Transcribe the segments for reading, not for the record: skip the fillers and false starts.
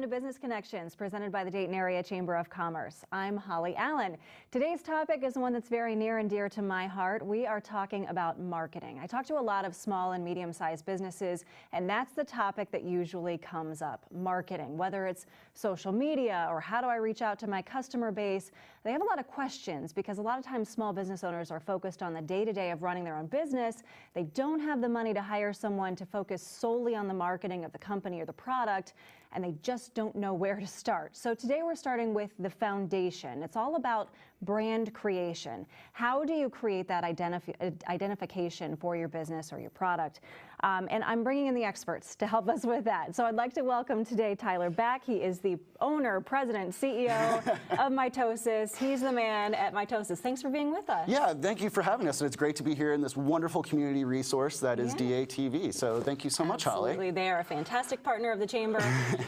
to Business Connections, presented by the Dayton Area Chamber of Commerce. I'm Holly Allen. Today's topic is one that's very near and dear to my heart. We are talking about marketing. I talk to a lot of small and medium-sized businesses, and that's the topic that usually comes up, marketing. Whether it's social media or how do I reach out to my customer base, they have a lot of questions because a lot of times small business owners are focused on the day-to-day of running their own business. They don't have the money to hire someone to focus solely on the marketing of the company or the product, and they just don't know where to start. So today we're starting with the foundation. It's all about brand creation. How do you create that identification for your business or your product? And I'm bringing in the experts to help us with that. So I'd like to welcome today Tyler Back. He is the owner, president, CEO of Mitosis. He's the man at Mitosis. Thanks for being with us. Yeah, thank you for having us. It's great to be here in this wonderful community resource that is DATV. So thank you so much, Holly. Absolutely. They are a fantastic partner of the Chamber.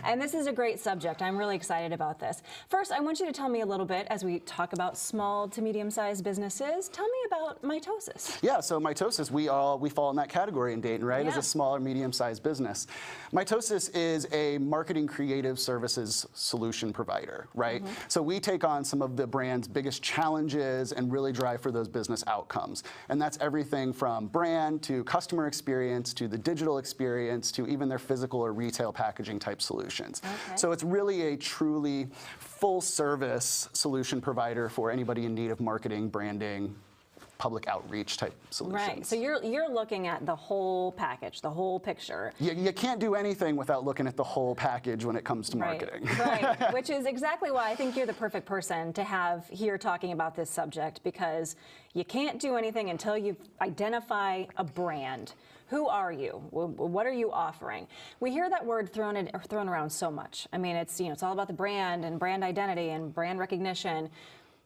And this is a great subject. I'm really excited about this. First, I want you to tell me a little bit as we talk about small to medium-sized businesses. Tell me about Mitosis. Yeah, so Mitosis, we fall in that category in Dayton, right? Yeah. As a small or medium-sized business. Mitosis is a marketing creative services solution provider, right? So we take on some of the brand's biggest challenges and really drive for those business outcomes. And that's everything from brand to customer experience to the digital experience to even their physical or retail packaging type solutions. Okay. So it's really a truly full service solution provider for anybody in need of marketing, branding, public outreach type solutions. Right. So you're looking at the whole package, the whole picture. You can't do anything without looking at the whole package when it comes to marketing. Right. Which is exactly why I think you're the perfect person to have here talking about this subject, because you can't do anything until you identify a brand. Who are you? What are you offering? We hear that word thrown around so much. I mean, it's all about the brand and brand identity and brand recognition.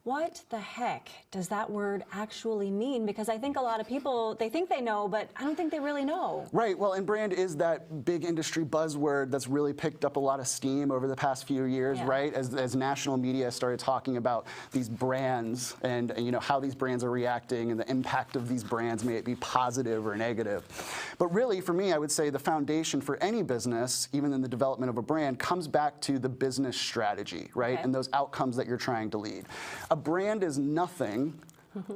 What the heck does that word actually mean? Because I think a lot of people, they think they know, but I don't think they really know. Right, well, and brand is that big industry buzzword that's really picked up a lot of steam over the past few years, right? As national media started talking about these brands and how these brands are reacting and the impact of these brands, may it be positive or negative. But really, for me, I would say the foundation for any business, even in the development of a brand, comes back to the business strategy, right? And those outcomes that you're trying to lead. A brand is nothing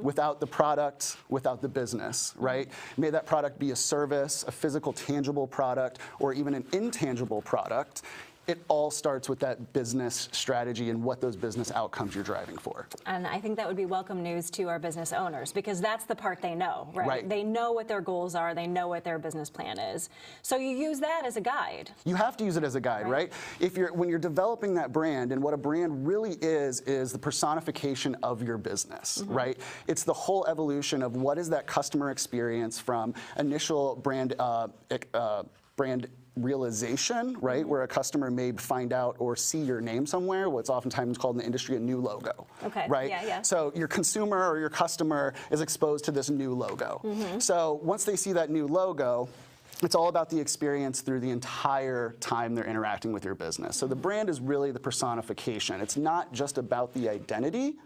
without the product, without the business, right? May that product be a service, a physical, tangible product, or even an intangible product. It all starts with that business strategy and what those business outcomes you're driving for. And I think that would be welcome news to our business owners, because that's the part they know, right? They know what their goals are. They know what their business plan is. So you use that as a guide. You have to use it as a guide, right? When you're developing that brand, and what a brand really is the personification of your business, right? It's the whole evolution of what is that customer experience from initial brand realization, right, where a customer may find out or see your name somewhere, what's oftentimes called in the industry a new logo, right? So your consumer or your customer is exposed to this new logo. So once they see that new logo, it's all about the experience through the entire time they're interacting with your business. So the brand is really the personification. It's not just about the identity.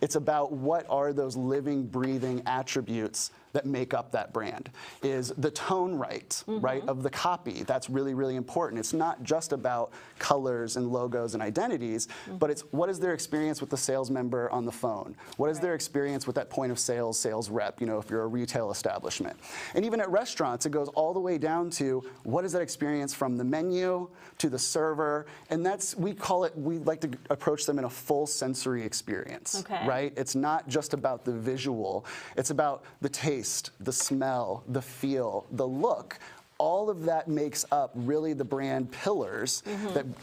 It's about what are those living, breathing attributes that make up that brand. Is the tone right, of the copy? That's really, really important. It's not just about colors and logos and identities, but it's what is their experience with the sales member on the phone? What is their experience with that point of sales rep, if you're a retail establishment? And even at restaurants, it goes all the way down to what is that experience from the menu to the server, and we like to approach them in a full sensory experience, right? It's not just about the visual, it's about the taste, the smell, the feel, the look. All of that makes up really the brand pillars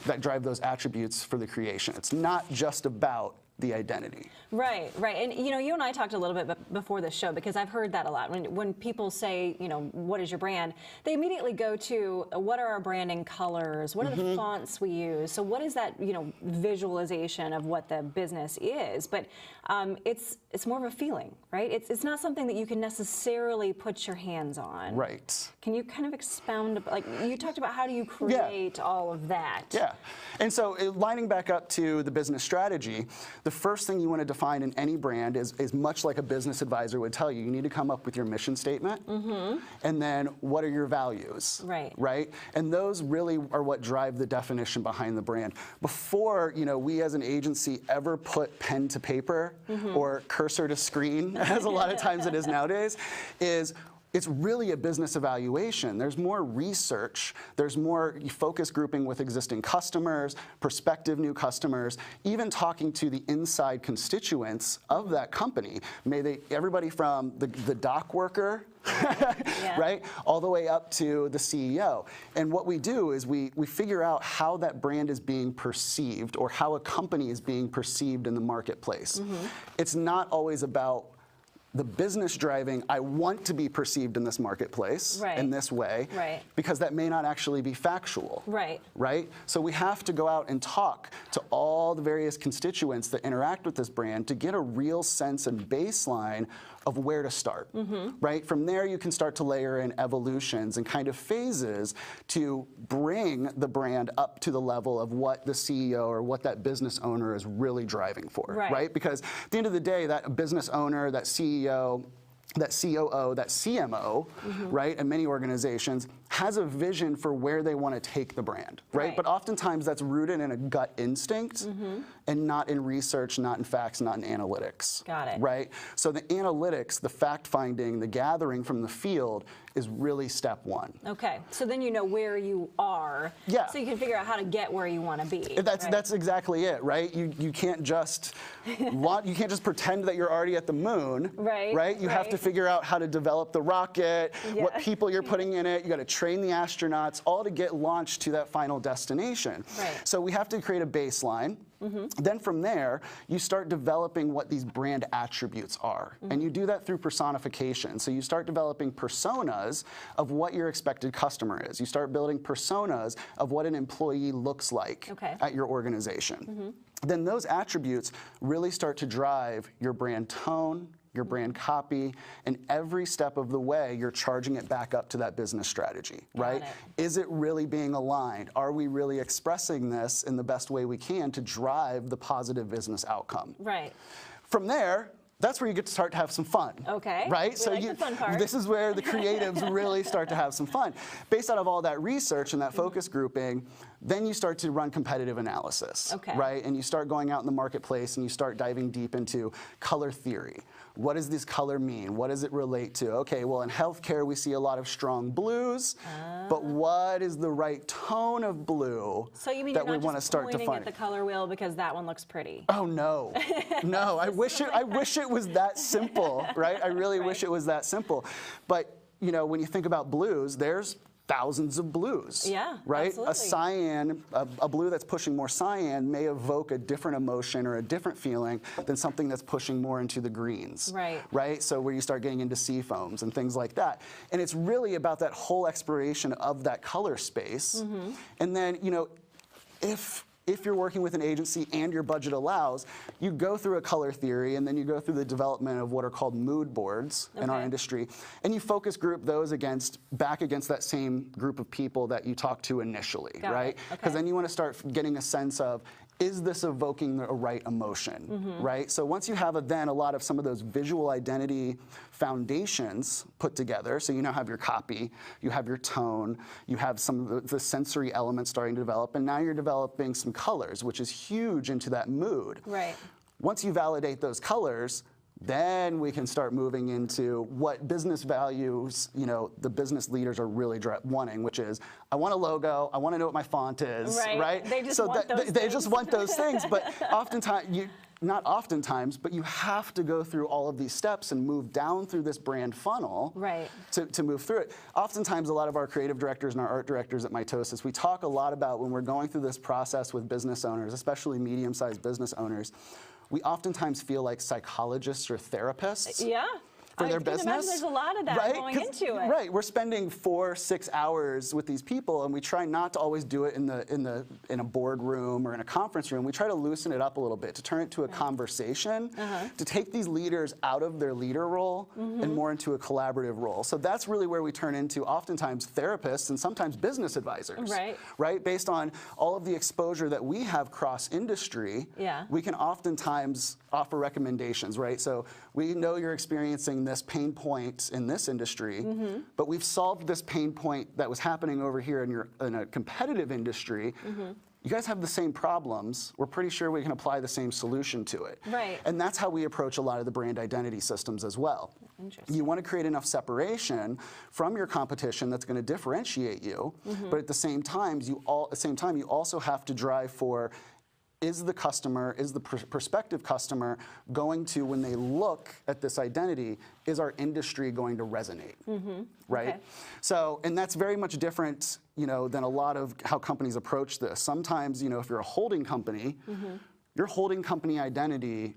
that drive those attributes for the creation. It's not just about the identity. Right. And you and I talked a little bit before this show, because I've heard that a lot. When people say, what is your brand? They immediately go to what are our branding colors? What are the fonts we use? So what is that, visualization of what the business is? But it's more of a feeling, right? It's not something that you can necessarily put your hands on. Right. Can you kind of expound, like you talked about how do you create all of that? Yeah. And so lining back up to the business strategy, the first thing you want to define in any brand is much like a business advisor would tell you. You need to come up with your mission statement, and then what are your values, right? And those really are what drive the definition behind the brand. Before, we as an agency ever put pen to paper or cursor to screen, as a lot of times it is nowadays, it's really a business evaluation. There's more research, there's more focus grouping with existing customers, prospective new customers, even talking to the inside constituents of that company. Everybody from the dock worker, right, all the way up to the CEO. And what we do is we figure out how that brand is being perceived, or how a company is being perceived in the marketplace. It's not always about the business driving, I want to be perceived in this marketplace in this way, because that may not actually be factual, right? So we have to go out and talk to all the various constituents that interact with this brand to get a real sense and baseline of where to start, right? From there, you can start to layer in evolutions and kind of phases to bring the brand up to the level of what the CEO or what that business owner is really driving for, right? Because at the end of the day, that business owner, that CEO, that COO, that CMO, right, and many organizations has a vision for where they want to take the brand, right? But oftentimes that's rooted in a gut instinct and not in research, not in facts, not in analytics. Got it. Right? So the analytics, the fact finding, the gathering from the field is really step one. Okay, so then you know where you are, so you can figure out how to get where you want to be. That's exactly it, right? You can't just pretend that you're already at the moon, right? You have to figure out how to develop the rocket, what people you're putting in it. You got to train the astronauts, all to get launched to that final destination. So we have to create a baseline. Then from there, you start developing what these brand attributes are. And you do that through personification. So you start developing personas of what your expected customer is. You start building personas of what an employee looks like at your organization. Then those attributes really start to drive your brand tone, your brand copy, and every step of the way, you're charging it back up to that business strategy, right? Is it really being aligned? Are we really expressing this in the best way we can to drive the positive business outcome? From there, that's where you get to start to have some fun. Right? So the fun part. This is where the creatives really start to have some fun. Based out of all that research and that focus grouping, then you start to run competitive analysis, right? And you start going out in the marketplace and you start diving deep into color theory. What does this color mean? What does it relate to? Okay, well in healthcare we see a lot of strong blues, but what is the right tone of blue that we want to start defining? Pointing at the color wheel because that one looks pretty. Oh no, no! I wish it was that simple, right? I really wish it was that simple. But when you think about blues, there's thousands of blues, right? Absolutely. A cyan, a blue that's pushing more cyan may evoke a different emotion or a different feeling than something that's pushing more into the greens, right? So where you start getting into sea foams and things like that. And it's really about that whole exploration of that color space. And then, if you're working with an agency and your budget allows, you go through a color theory and then you go through the development of what are called mood boards in our industry, and you focus group those back against that same group of people that you talked to initially, right? Because then you want to start getting a sense of, is this evoking the right emotion, right? So once you have a lot of some of those visual identity foundations put together, so you now have your copy, you have your tone, you have some of the sensory elements starting to develop, and now you're developing some colors, which is huge into that mood. Once you validate those colors, then we can start moving into what business values, the business leaders are really wanting, which is, I want a logo, I want to know what my font is, right? They just want those things. They just want those things, but oftentimes, not oftentimes, but you have to go through all of these steps and move down through this brand funnel to move through it. Oftentimes, a lot of our creative directors and our art directors at Mitosis, we talk a lot about when we're going through this process with business owners, especially medium-sized business owners, we oftentimes feel like psychologists or therapists. for their business. Imagine there's a lot of that going into it. Right, we're spending 4-6 hours with these people, and we try not to always do it in a boardroom or in a conference room. We try to loosen it up a little bit, to turn it to a conversation, to take these leaders out of their leader role and more into a collaborative role. So that's really where we turn into oftentimes therapists and sometimes business advisors. Right, based on all of the exposure that we have cross-industry, we can oftentimes offer recommendations, right? So we know you're experiencing this pain point in this industry, but we've solved this pain point that was happening over here in a competitive industry. You guys have the same problems. We're pretty sure we can apply the same solution to it. And that's how we approach a lot of the brand identity systems as well. You want to create enough separation from your competition that's going to differentiate you, but at the same time, you also have to drive for, is the customer, is the prospective customer going to, when they look at this identity, is our industry going to resonate, right? So, and that's very much different, than a lot of how companies approach this. Sometimes, if you're a holding company, your holding company identity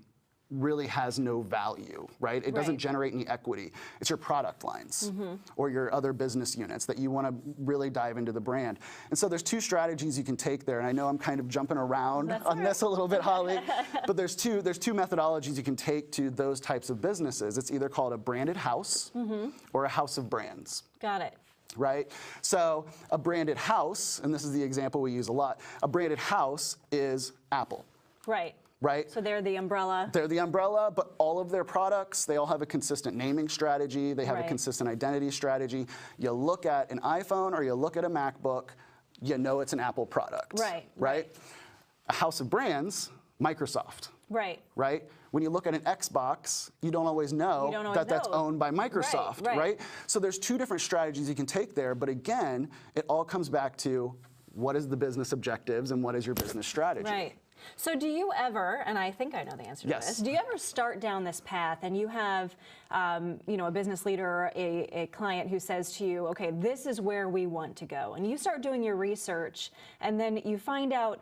really has no value, right? It doesn't generate any equity. It's your product lines or your other business units that you want to really dive into the brand. And so there's two strategies you can take there, and I know I'm kind of jumping around on this a little bit, Holly, but there's two methodologies you can take to those types of businesses. It's either called a branded house or a house of brands. Got it. Right? So a branded house, and this is the example we use a lot, a branded house is Apple. Right? So they're the umbrella. They're the umbrella, but all of their products, they all have a consistent naming strategy. They have a consistent identity strategy. You look at an iPhone or you look at a MacBook, you know it's an Apple product. Right? A house of brands, Microsoft. Right? When you look at an Xbox, you don't always know that's owned by Microsoft, right? So there's two different strategies you can take there, but again, it all comes back to what is the business objectives and what is your business strategy. So do you ever, and I think I know the answer to this, do you ever start down this path and you have a business leader or a client who says to you, okay, this is where we want to go, and you start doing your research and then you find out,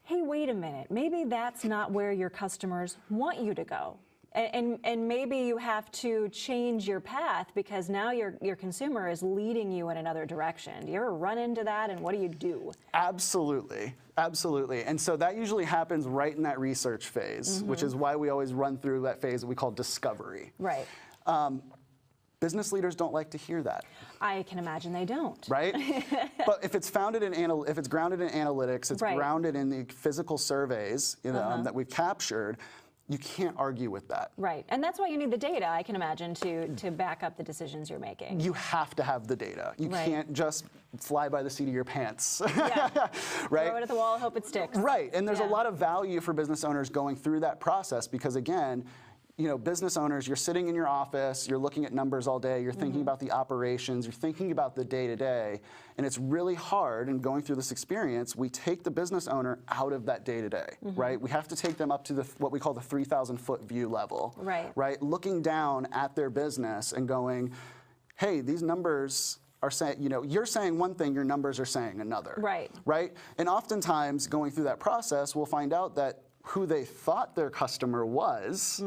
hey, wait a minute, maybe that's not where your customers want you to go. And maybe you have to change your path because now your consumer is leading you in another direction. Do you ever run into that, and what do you do? Absolutely. And so that usually happens right in that research phase, which is why we always run through that phase that we call discovery. Business leaders don't like to hear that. I can imagine they don't. Right? But if it's grounded in analytics, it's grounded in the physical surveys that we've captured, you can't argue with that. And that's why you need the data, I can imagine, to back up the decisions you're making. You have to have the data. You can't just fly by the seat of your pants. Throw it at the wall, hope it sticks. And there's a lot of value for business owners going through that process because, again, business owners, you're sitting in your office, you're looking at numbers all day, you're thinking about the operations, you're thinking about the day-to-day, and it's really hard. And going through this experience, we take the business owner out of that day-to-day, right? We have to take them up to what we call the 3,000-foot view level, right? Looking down at their business and going, hey, these numbers are saying, you're saying one thing, your numbers are saying another, right? And oftentimes, going through that process, we'll find out that who they thought their customer was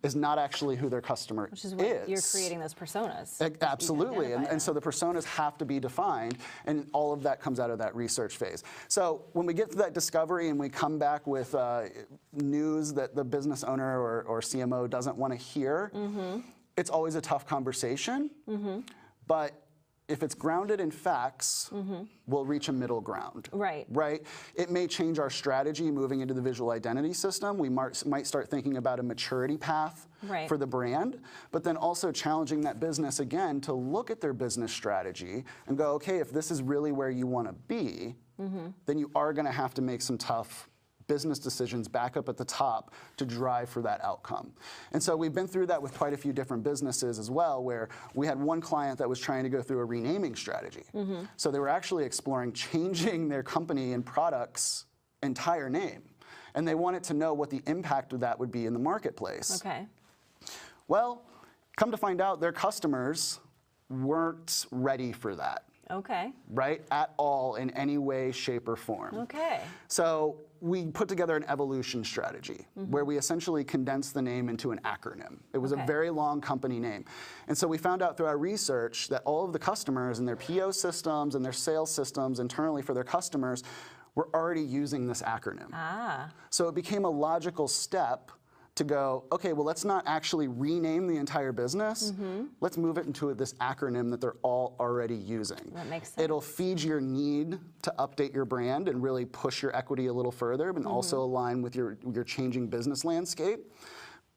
is not actually who their customer is. Which is what you're creating those personas. Absolutely, and so the personas have to be defined, and all of that comes out of that research phase. So when we get to that discovery and we come back with news that the business owner or CMO doesn't want to hear, it's always a tough conversation, but if it's grounded in facts, we'll reach a middle ground. Right? It may change our strategy moving into the visual identity system. We might start thinking about a maturity path for the brand, but then also challenging that business again to look at their business strategy and go, okay, if this is really where you want to be, then you are going to have to make some tough business decisions back up at the top to drive for that outcome. And so we've been through that with quite a few different businesses as well, where we had one client that was trying to go through a renaming strategy. So they were actually exploring changing their company and product's entire name. And they wanted to know what the impact of that would be in the marketplace. Well, come to find out, their customers weren't ready for that. Okay. Right? At all, in any way, shape, or form. Okay. So we put together an evolution strategy where we essentially condensed the name into an acronym. It was a very long company name. And so we found out through our research that all of the customers and their PO systems and their sales systems internally for their customers were already using this acronym. So it became a logical step to go, okay, well, let's not actually rename the entire business. Let's move it into this acronym that they're all already using. That makes sense. It'll feed your need to update your brand and really push your equity a little further, but also align with your changing business landscape.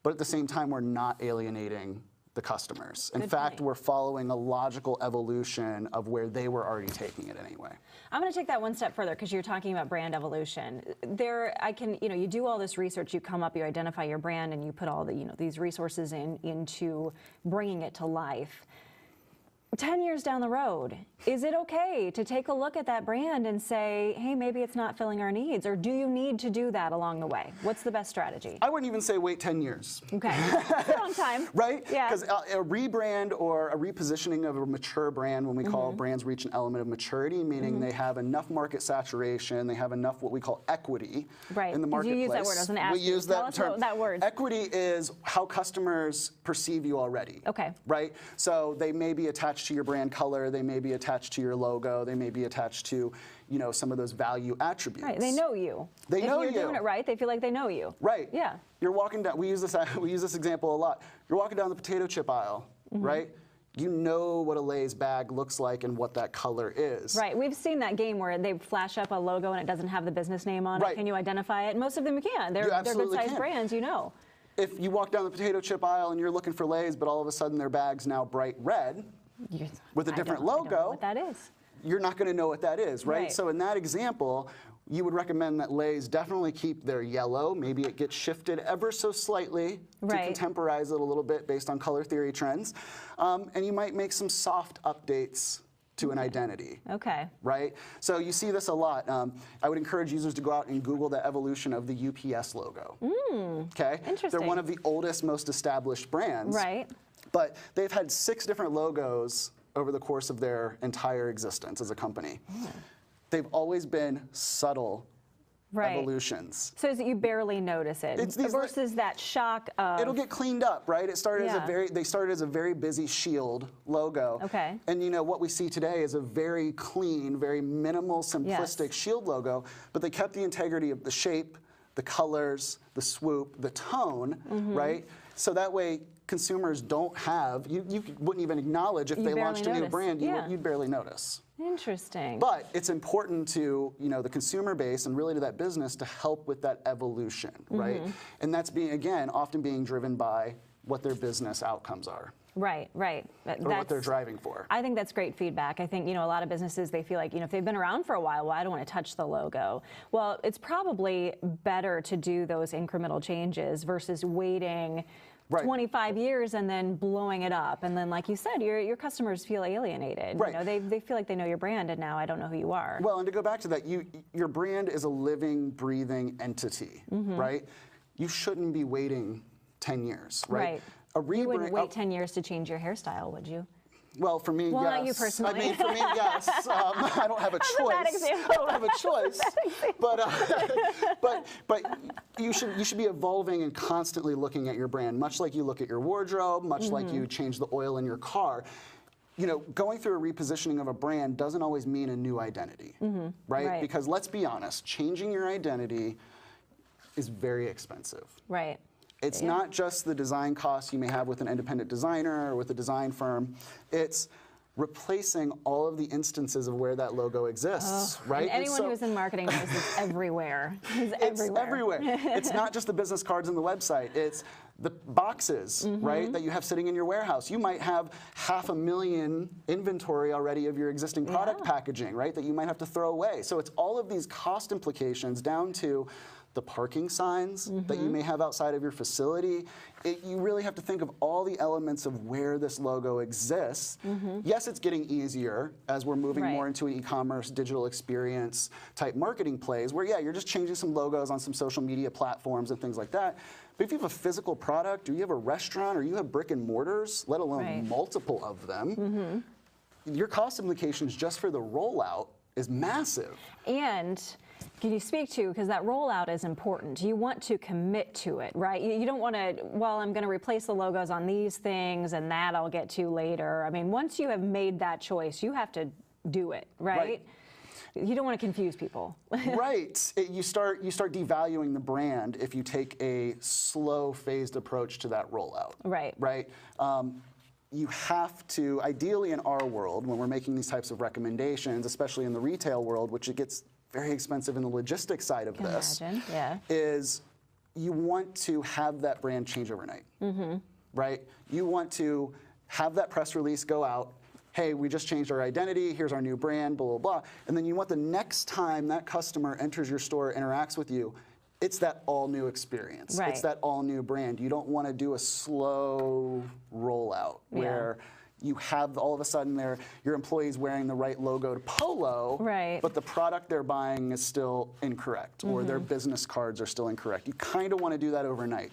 But at the same time, we're not alienating the customers. In fact, we're following a logical evolution of where they were already taking it anyway. I'm going to take that one step further because you're talking about brand evolution. You do all this research, you come up, you identify your brand, and you put all the, these resources into bringing it to life. 10 years down the road, is it okay to take a look at that brand and say, hey, maybe it's not filling our needs? Or do you need to do that along the way? What's the best strategy? I wouldn't even say wait 10 years. Okay, that's a long time. Right? Yeah. Because a rebrand or a repositioning of a mature brand, when we call brands reach an element of maturity, meaning they have enough market saturation, they have enough what we call equity in the marketplace. You use that word, I was going to ask we use that term. What that word. Equity is how customers perceive you already. Okay. Right? So they may be attached to your brand color, they may be attached to your logo, they may be attached to, some of those value attributes. Right, they know you. They know you. If you're doing it right, they feel like they know you. Right. Yeah. You're walking down, we use this example a lot. You're walking down the potato chip aisle, right? You know what a Lay's bag looks like and what that color is. Right, we've seen that game where they flash up a logo and it doesn't have the business name on it. Can you identify it? Most of them you can. They're good-sized brands, If you walk down the potato chip aisle and you're looking for Lay's, but all of a sudden their bag's now bright red, with a different logo, I don't know what that is. You're not going to know what that is, right? So in that example, you would recommend that Lay's definitely keep their yellow. Maybe it gets shifted ever so slightly to contemporize it a little bit based on color theory trends. And you might make some soft updates to an identity. Okay. Right? So you see this a lot. I would encourage users to go out and Google the evolution of the UPS logo. Okay? Interesting. They're one of the oldest, most established brands. Right. But they've had 6 different logos over the course of their entire existence as a company. They've always been subtle evolutions. So that you barely notice it versus that shock of... It'll get cleaned up, right? It started as they started as a very busy shield logo. Okay. And what we see today is a very clean, very minimal, simplistic shield logo, but they kept the integrity of the shape, the colors, the swoop, the tone, right? So that way consumers don't have, you wouldn't even acknowledge if they launched a new brand, you'd barely notice. Interesting. But it's important to the consumer base and really to that business to help with that evolution, right? And that's often being driven by what their business outcomes are. Right. Or what they're driving for. I think that's great feedback. I think, a lot of businesses, they feel like, if they've been around for a while, well, I don't want to touch the logo. Well, it's probably better to do those incremental changes versus waiting 25 years and then blowing it up. And then, like you said, your customers feel alienated. Right. They feel like they know your brand and now I don't know who you are. Well, and to go back to that, your brand is a living, breathing entity, right? You shouldn't be waiting 10 years, right? You wouldn't wait 10 years to change your hairstyle, would you? Well, for me, yes. Well, not you personally. I mean, for me, yes. I don't have a choice. That's a bad example. I don't have a choice. But you should be evolving and constantly looking at your brand, much like you look at your wardrobe, much like you change the oil in your car. Going through a repositioning of a brand doesn't always mean a new identity, right? Because let's be honest, changing your identity is very expensive. Right. It's not just the design costs you may have with an independent designer or with a design firm. It's replacing all of the instances of where that logo exists, right? And anyone who's in marketing knows it's everywhere. It's everywhere. It's not just the business cards and the website. It's the boxes, right, that you have sitting in your warehouse. You might have 500,000 inventory already of your existing product packaging, right, that you might have to throw away. So it's all of these cost implications down to the parking signs that you may have outside of your facility. You really have to think of all the elements of where this logo exists. Yes, it's getting easier as we're moving more into an e-commerce, digital experience type marketing plays where, you're just changing some logos on some social media platforms and things like that. But if you have a physical product or you have a restaurant or you have brick and mortars, let alone multiple of them, your cost implications just for the rollout is massive. And can you speak to, because that rollout is important, you want to commit to it, right? You don't want to, well, I'm going to replace the logos on these things and that I'll get to later. I mean, once you have made that choice, you have to do it, right? You don't want to confuse people. Right. You start devaluing the brand if you take a slow, phased approach to that rollout. Right. Right. You have to, ideally in our world, when we're making these types of recommendations, especially in the retail world, which it gets very expensive in the logistics side of this, is you want to have that brand change overnight. Right? You want to have that press release go out, hey, we just changed our identity, here's our new brand, blah, blah, blah. And then you want the next time that customer enters your store, interacts with you, it's that all-new experience. Right. It's that all-new brand. You don't want to do a slow rollout where you have all of a sudden your employees wearing the right logo to polo, but the product they're buying is still incorrect, or their business cards are still incorrect. You kind of want to do that overnight.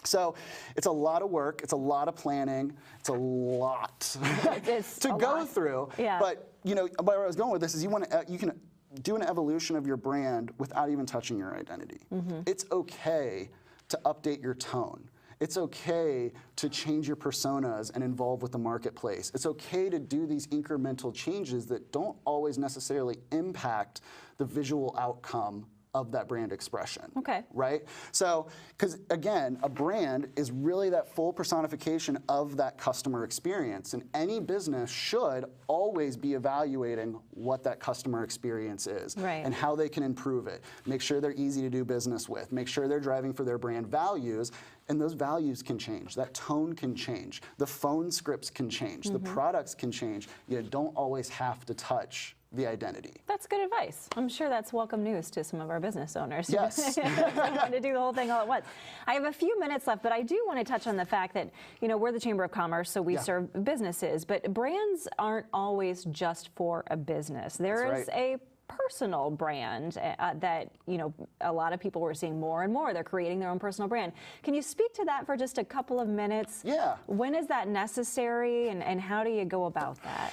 So it's a lot of work, it's a lot of planning, it's a lot to go through. But you know, where I was going with this is you can do an evolution of your brand without even touching your identity. It's okay to update your tone. It's okay to change your personas and involve with the marketplace. It's okay to do these incremental changes that don't always necessarily impact the visual outcome of that brand expression. Right? So, because again, a brand is really that full personification of that customer experience, and any business should always be evaluating what that customer experience is and how they can improve it. Make sure they're easy to do business with. Make sure they're driving for their brand values, and those values can change. That tone can change. The phone scripts can change. The products can change. You don't always have to touch the identity. That's good advice. I'm sure that's welcome news to some of our business owners. Yes. They want to do the whole thing all at once. I have a few minutes left, but I do want to touch on the fact that, you know, we're the Chamber of Commerce, so we serve businesses, but brands aren't always just for a business. There is a personal brand that, you know, a lot of people we're seeing more and more. They're creating their own personal brand. Can you speak to that for just a couple of minutes? When is that necessary, and how do you go about that?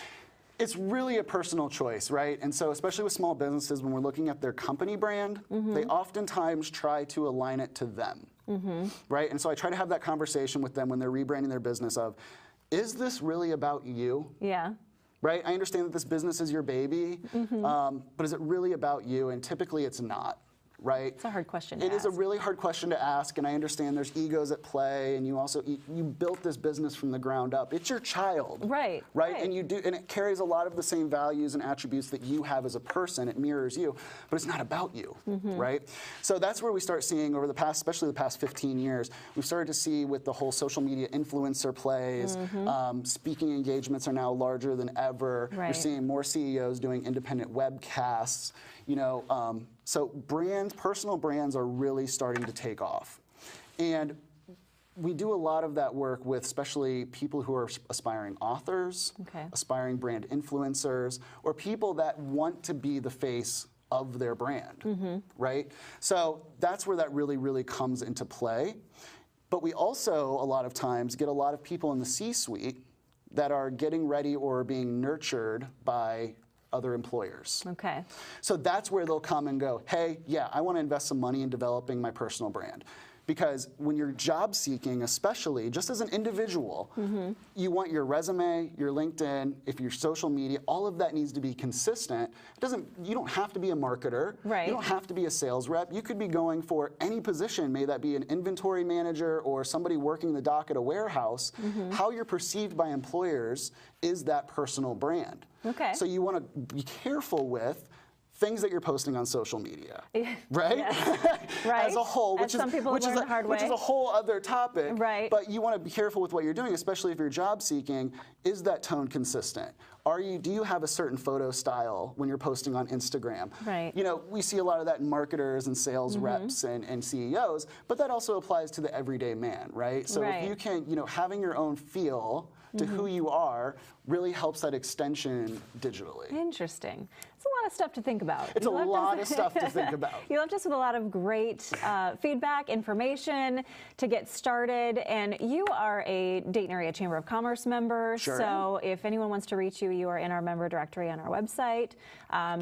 It's really a personal choice, right? And so especially with small businesses, when we're looking at their company brand, they oftentimes try to align it to them, right? And so I try to have that conversation with them when they're rebranding their business of, is this really about you? Right? I understand that this business is your baby, but is it really about you? And typically it's not. Right? It's a hard question to ask. It is a really hard question to ask, and I understand there's egos at play, and you built this business from the ground up. It's your child. Right? And it carries a lot of the same values and attributes that you have as a person. It mirrors you, but it's not about you, right? So that's where we start seeing over the past, especially the past 15 years, we've started to see with the whole social media influencer plays, speaking engagements are now larger than ever. You're seeing more CEOs doing independent webcasts. You know, so personal brands are really starting to take off. And we do a lot of that work with especially people who are aspiring authors, aspiring brand influencers, or people that want to be the face of their brand, right? So that's where that really, really comes into play. But we also, a lot of times, get a lot of people in the C-suite that are getting ready or being nurtured by other employers. So that's where they'll come and go, hey, yeah, I want to invest some money in developing my personal brand. Because when you're job seeking, especially, just as an individual, you want your resume, your LinkedIn, if your social media, all of that needs to be consistent. You don't have to be a marketer. You don't have to be a sales rep. You could be going for any position, may that be an inventory manager or somebody working the dock at a warehouse. How you're perceived by employers is that personal brand. So you want to be careful with things that you're posting on social media, right? As a whole, which is a whole other topic. But you want to be careful with what you're doing, especially if you're job seeking. Is that tone consistent? Do you have a certain photo style when you're posting on Instagram? You know, we see a lot of that in marketers and sales reps and CEOs, but that also applies to the everyday man, right? So if you can, you know, having your own feel to who you are really helps that extension digitally. Interesting. It's a lot lot of stuff to think about. It's a lot of stuff to think about. You left us with a lot of great feedback, information to get started, and you are a Dayton Area Chamber of Commerce member. Sure. So if anyone wants to reach you, you are in our member directory on our website.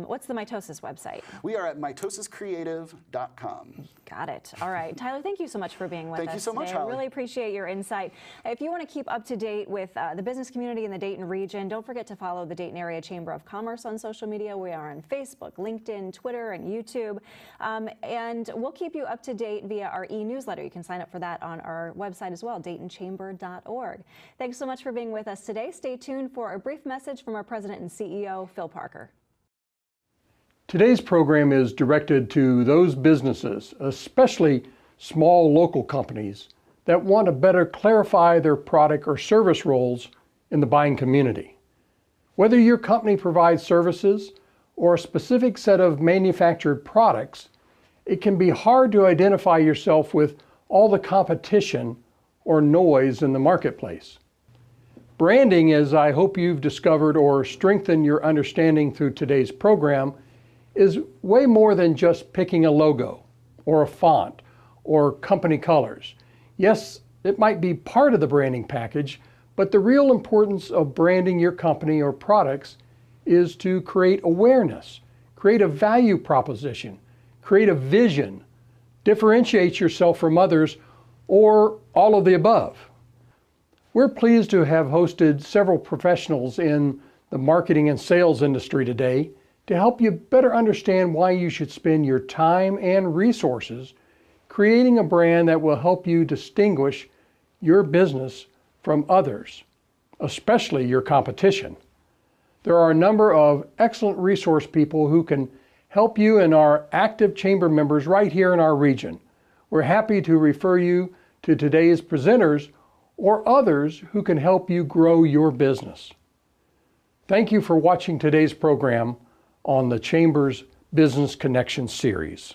What's the Mitosis website? We are at mitosiscreative.com. Got it. All right. Tyler, thank you so much for being with us Thank you so much, today. Holly. I really appreciate your insight. If you want to keep up to date with the business community in the Dayton region, don't forget to follow the Dayton Area Chamber of Commerce on social media. We are on Facebook, LinkedIn, Twitter, and YouTube. And we'll keep you up to date via our e-newsletter. You can sign up for that on our website as well, daytonchamber.org. Thanks so much for being with us today. Stay tuned for a brief message from our President and CEO, Phil Parker. Today's program is directed to those businesses, especially small local companies, that want to better clarify their product or service roles in the buying community. Whether your company provides services or a specific set of manufactured products, it can be hard to identify yourself with all the competition or noise in the marketplace. Branding, as I hope you've discovered or strengthened your understanding through today's program, is way more than just picking a logo or a font or company colors. Yes, it might be part of the branding package, but the real importance of branding your company or products is to create awareness, create a value proposition, create a vision, differentiate yourself from others, or all of the above. We're pleased to have hosted several professionals in the marketing and sales industry today to help you better understand why you should spend your time and resources creating a brand that will help you distinguish your business from others, especially your competition. There are a number of excellent resource people who can help you and our active chamber members right here in our region. We're happy to refer you to today's presenters or others who can help you grow your business. Thank you for watching today's program on the Chamber's Business Connection series.